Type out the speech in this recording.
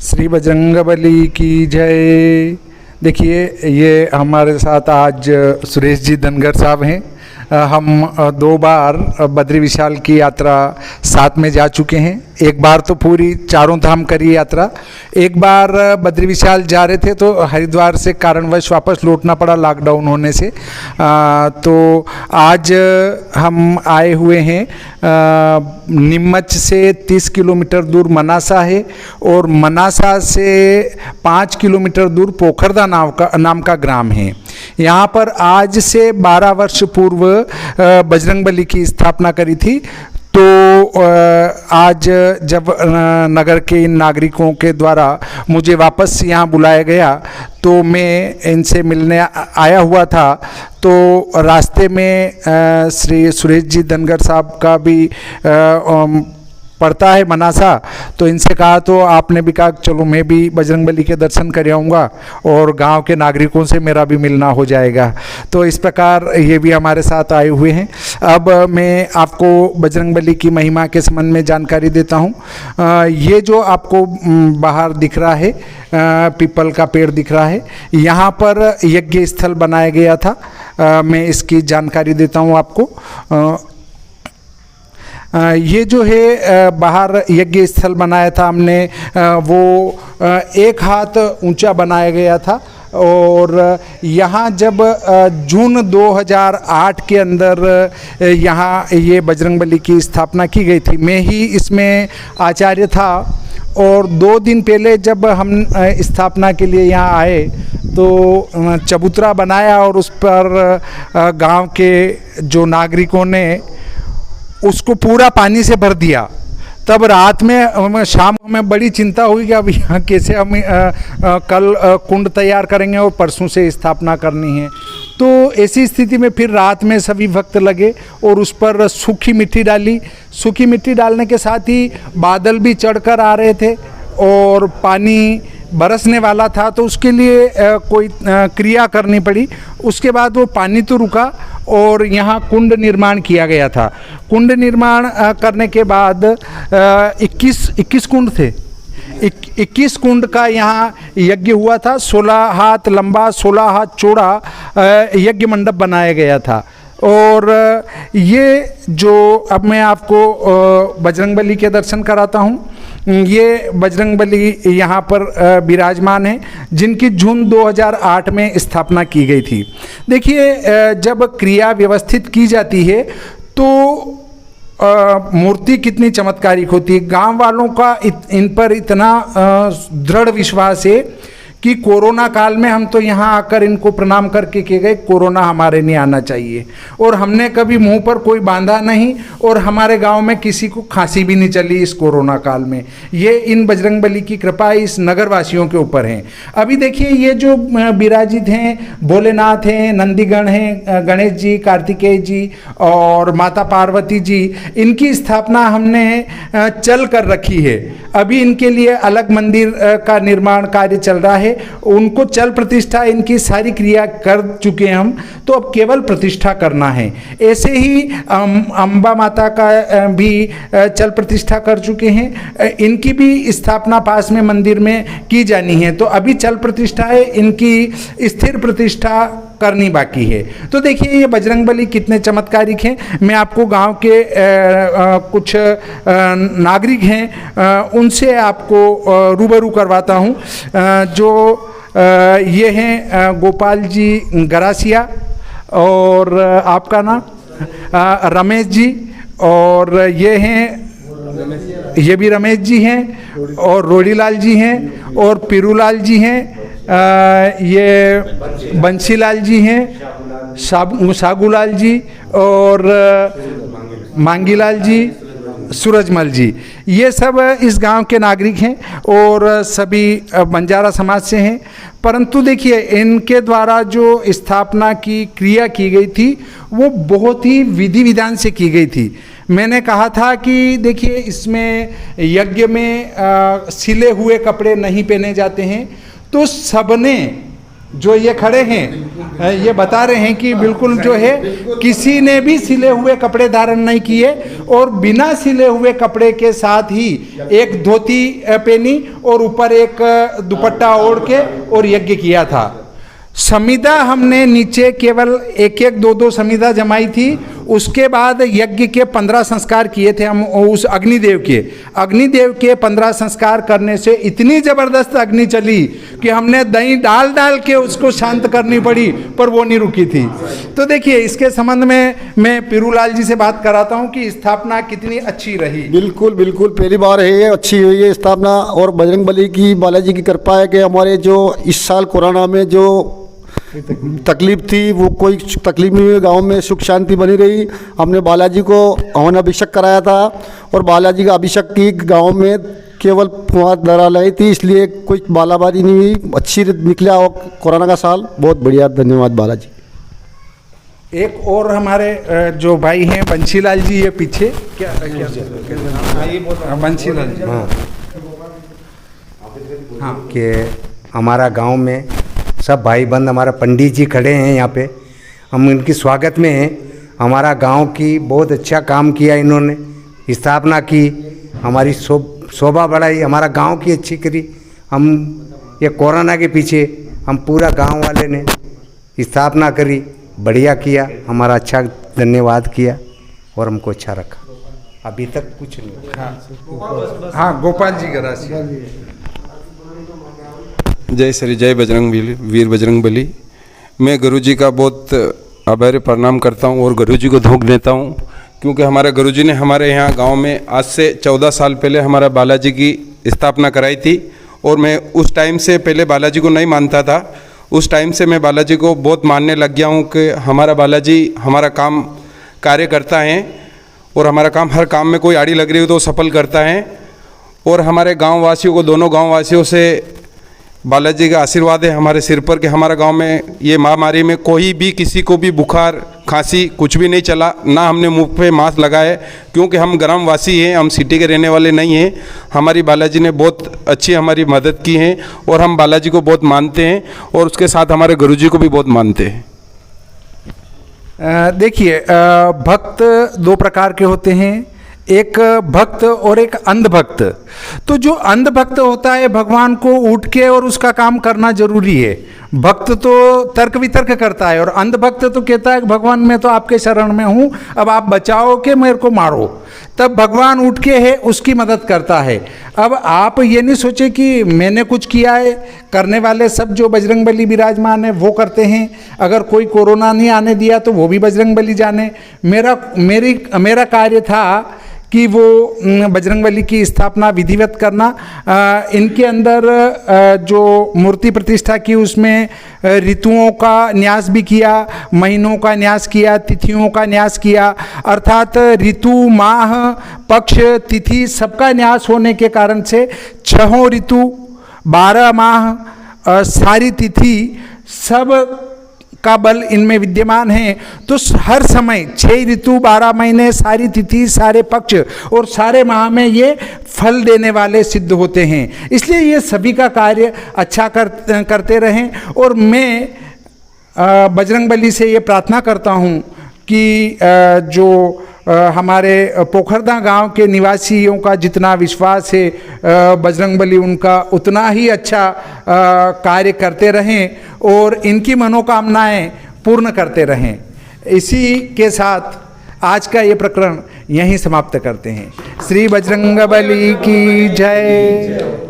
श्री बजरंगबली की जय। देखिए, ये हमारे साथ आज सुरेश जी धनगर साहब हैं। हम 2 बार बद्री विशाल की यात्रा साथ में जा चुके हैं। एक बार तो पूरी चारों धाम करी यात्रा, एक बार बद्री विशाल जा रहे थे तो हरिद्वार से कारणवश वापस लौटना पड़ा लॉकडाउन होने से। तो आज हम आए हुए हैं। नीमच से 30 किलोमीटर दूर मनासा है और मनासा से 5 किलोमीटर दूर पोखरदा नाम का ग्राम है। यहाँ पर आज से 12 वर्ष पूर्व बजरंगबली की स्थापना करी थी। तो आज जब नगर के इन नागरिकों के द्वारा मुझे वापस यहाँ बुलाया गया तो मैं इनसे मिलने आया हुआ था। तो रास्ते में श्री सुरेश जी धनगर साहब का भी पड़ता है मनासा, तो इनसे कहा तो आपने भी कहा चलो मैं भी बजरंगबली के दर्शन कर आऊँगा और गांव के नागरिकों से मेरा भी मिलना हो जाएगा। तो इस प्रकार ये भी हमारे साथ आए हुए हैं। अब मैं आपको बजरंगबली की महिमा के संबंध में जानकारी देता हूँ। ये जो आपको बाहर दिख रहा है पीपल का पेड़ दिख रहा है, यहाँ पर यज्ञ स्थल बनाया गया था। मैं इसकी जानकारी देता हूँ आपको। ये जो है बाहर यज्ञ स्थल बनाया था हमने, वो 1 हाथ ऊंचा बनाया गया था। और यहाँ जब जून 2008 के अंदर यहाँ ये बजरंगबली की स्थापना की गई थी। मैं ही इसमें आचार्य था और 2 दिन पहले जब हम स्थापना के लिए यहाँ आए तो चबूतरा बनाया और उस पर गांव के जो नागरिकों ने उसको पूरा पानी से भर दिया। तब रात में शाम में बड़ी चिंता हुई कि अब यहाँ कैसे हम कल कुंड तैयार करेंगे और परसों से स्थापना करनी है। तो ऐसी स्थिति में फिर रात में सभी भक्त लगे और उस पर सूखी मिट्टी डाली। सूखी मिट्टी डालने के साथ ही बादल भी चढ़कर आ रहे थे और पानी बरसने वाला था, तो उसके लिए कोई क्रिया करनी पड़ी। उसके बाद वो पानी तो रुका और यहाँ कुंड निर्माण किया गया था। कुंड निर्माण करने के बाद 21 कुंड थे। 21 कुंड का यहाँ यज्ञ हुआ था। 16 हाथ लंबा 16 हाथ चौड़ा यज्ञ मंडप बनाया गया था। और ये जो अब मैं आपको बजरंगबली के दर्शन कराता हूँ, ये बजरंगबली यहाँ पर विराजमान है जिनकी जून 2008 में स्थापना की गई थी। देखिए, जब क्रिया व्यवस्थित की जाती है तो मूर्ति कितनी चमत्कारिक होती है। गांव वालों का इन पर इतना दृढ़ विश्वास है कि कोरोना काल में हम तो यहाँ आकर इनको प्रणाम करके कह गए कोरोना हमारे नहीं आना चाहिए। और हमने कभी मुंह पर कोई बांधा नहीं और हमारे गांव में किसी को खांसी भी नहीं चली इस कोरोना काल में। ये इन बजरंगबली की कृपा इस नगरवासियों के ऊपर है। अभी देखिए, ये जो विराजित हैं भोलेनाथ हैं, नंदीगण हैं, गणेश जी, कार्तिकेय जी और माता पार्वती जी, इनकी स्थापना हमने चल कर रखी है। अभी इनके लिए अलग मंदिर का निर्माण कार्य चल रहा है। उनको चल प्रतिष्ठा इनकी सारी क्रिया कर चुके हैं हम, तो अब केवल प्रतिष्ठा करना है। ऐसे ही अम्बा माता का भी चल प्रतिष्ठा कर चुके हैं। इनकी भी स्थापना पास में मंदिर में की जानी है। तो अभी चल प्रतिष्ठा है, इनकी स्थिर प्रतिष्ठा करनी बाकी है। तो देखिए, ये बजरंगबली कितने चमत्कारिक हैं। मैं आपको गांव के कुछ नागरिक हैं उनसे आपको रूबरू करवाता हूं। जो ये हैं गोपाल जी गरासिया और आपका नाम रमेश जी, और ये हैं ये भी रमेश जी हैं और रोड़ीलाल जी हैं और पीरूलाल जी हैं, ये बंसीलाल जी हैं, सागूलाल जी और मांगीलाल जी, सूरजमल जी। ये सब इस गांव के नागरिक हैं और सभी बंजारा समाज से हैं। परंतु देखिए, इनके द्वारा जो स्थापना की क्रिया की गई थी वो बहुत ही विधि विधान से की गई थी। मैंने कहा था कि देखिए, इसमें यज्ञ में सिले हुए कपड़े नहीं पहने जाते हैं। तो सबने जो ये खड़े हैं ये बता रहे हैं कि बिल्कुल जो है किसी ने भी सिले हुए कपड़े धारण नहीं किए और बिना सिले हुए कपड़े के साथ ही एक धोती पहनी और ऊपर एक दुपट्टा ओढ़ के और यज्ञ किया था। समिधा हमने नीचे केवल एक एक दो समिधा जमाई थी। उसके बाद यज्ञ के 15 संस्कार किए थे हम उस अग्निदेव के 15 संस्कार करने से इतनी ज़बरदस्त अग्नि चली कि हमने दही डाल के उसको शांत करनी पड़ी, पर वो नहीं रुकी थी। तो देखिए इसके संबंध में मैं पीरूलाल जी से बात कराता हूँ कि स्थापना कितनी अच्छी रही। बिल्कुल बिल्कुल, पहली बार है ये, अच्छी हुई है स्थापना। और बजरंगबली की, बालाजी की कृपा है कि हमारे जो इस साल कोरोना में जो तकलीफ थी वो कोई तकलीफ नहीं हुई, गांव में सुख शांति बनी रही। हमने बालाजी को हवन अभिषेक कराया था और बालाजी का अभिषेक की गांव में केवल वहाँ दरा लाई थी, इसलिए कोई बालाबारी नहीं हुई, अच्छी निकला और कोरोना का साल बहुत बढ़िया। धन्यवाद बालाजी। एक और हमारे जो भाई हैं बंशीलाल जी, ये पीछे क्या बंशीलाल जी, हाँ कि हमारा गांव में सब भाई बंद, हमारा पंडित जी खड़े हैं यहाँ पे, हम इनकी स्वागत में हैं। हमारा गांव की बहुत अच्छा काम किया इन्होंने, स्थापना की, हमारी शोभा बढ़ाई, हमारा गांव की अच्छी करी। हम ये कोरोना के पीछे हम पूरा गांव वाले ने स्थापना करी, बढ़िया किया, हमारा अच्छा धन्यवाद किया और हमको अच्छा रखा। अभी तक कुछ नहीं। हाँ गोपाल जी गरासिया। जय श्री जय बजरंग वीर बजरंग बली। मैं गुरुजी का बहुत आभार प्रणाम करता हूँ और गुरुजी को धोख देता हूँ, क्योंकि हमारे गुरुजी ने हमारे यहाँ गांव में आज से 14 साल पहले हमारा बालाजी की स्थापना कराई थी। और मैं उस टाइम से पहले बालाजी को नहीं मानता था, उस टाइम से मैं बालाजी को बहुत मानने लग गया हूँ कि हमारा बालाजी हमारा काम कार्य करता है और हमारा काम, हर काम में कोई आड़ी लग रही हो तो सफल करता है। और हमारे गाँव वासियों को, दोनों गाँव वासियों से बालाजी का आशीर्वाद है हमारे सिर पर कि हमारा गांव में ये महामारी में कोई भी किसी को भी बुखार खांसी कुछ भी नहीं चला, ना हमने मुंह पे मास्क लगाए, क्योंकि हम ग्रामवासी हैं, हम सिटी के रहने वाले नहीं हैं। हमारी बालाजी ने बहुत अच्छी हमारी मदद की है और हम बालाजी को बहुत मानते हैं और उसके साथ हमारे गुरुजी को भी बहुत मानते हैं। देखिए भक्त दो प्रकार के होते हैं, एक भक्त और एक अंधभक्त। तो जो अंधभक्त होता है भगवान को उठ के और उसका काम करना जरूरी है। भक्त तो तर्क वितर्क करता है और अंधभक्त तो कहता है भगवान मैं तो आपके शरण में हूँ, अब आप बचाओ के मेरे को मारो। तब भगवान उठ के है उसकी मदद करता है। अब आप ये नहीं सोचे कि मैंने कुछ किया है, करने वाले सब जो बजरंगबली विराजमान है वो करते हैं। अगर कोई कोरोना नहीं आने दिया तो वो भी बजरंगबली जाने। मेरा कार्य था कि वो बजरंगबली की स्थापना विधिवत करना। इनके अंदर जो मूर्ति प्रतिष्ठा की उसमें ऋतुओं का न्यास भी किया, महीनों का न्यास किया, तिथियों का न्यास किया, अर्थात ऋतु, माह, पक्ष, तिथि सबका न्यास होने के कारण से 6 ऋतु, 12 माह, सारी तिथि सब का बल इनमें विद्यमान है। तो हर समय 6 ऋतु, 12 महीने, सारी तिथि, सारे पक्ष और सारे माह में ये फल देने वाले सिद्ध होते हैं। इसलिए ये सभी का कार्य अच्छा करते रहें। और मैं बजरंगबली से ये प्रार्थना करता हूँ कि जो हमारे पोखरदा गांव के निवासियों का जितना विश्वास है बजरंगबली उनका उतना ही अच्छा कार्य करते रहें और इनकी मनोकामनाएं पूर्ण करते रहें। इसी के साथ आज का ये प्रकरण यहीं समाप्त करते हैं। श्री बजरंगबली की जय।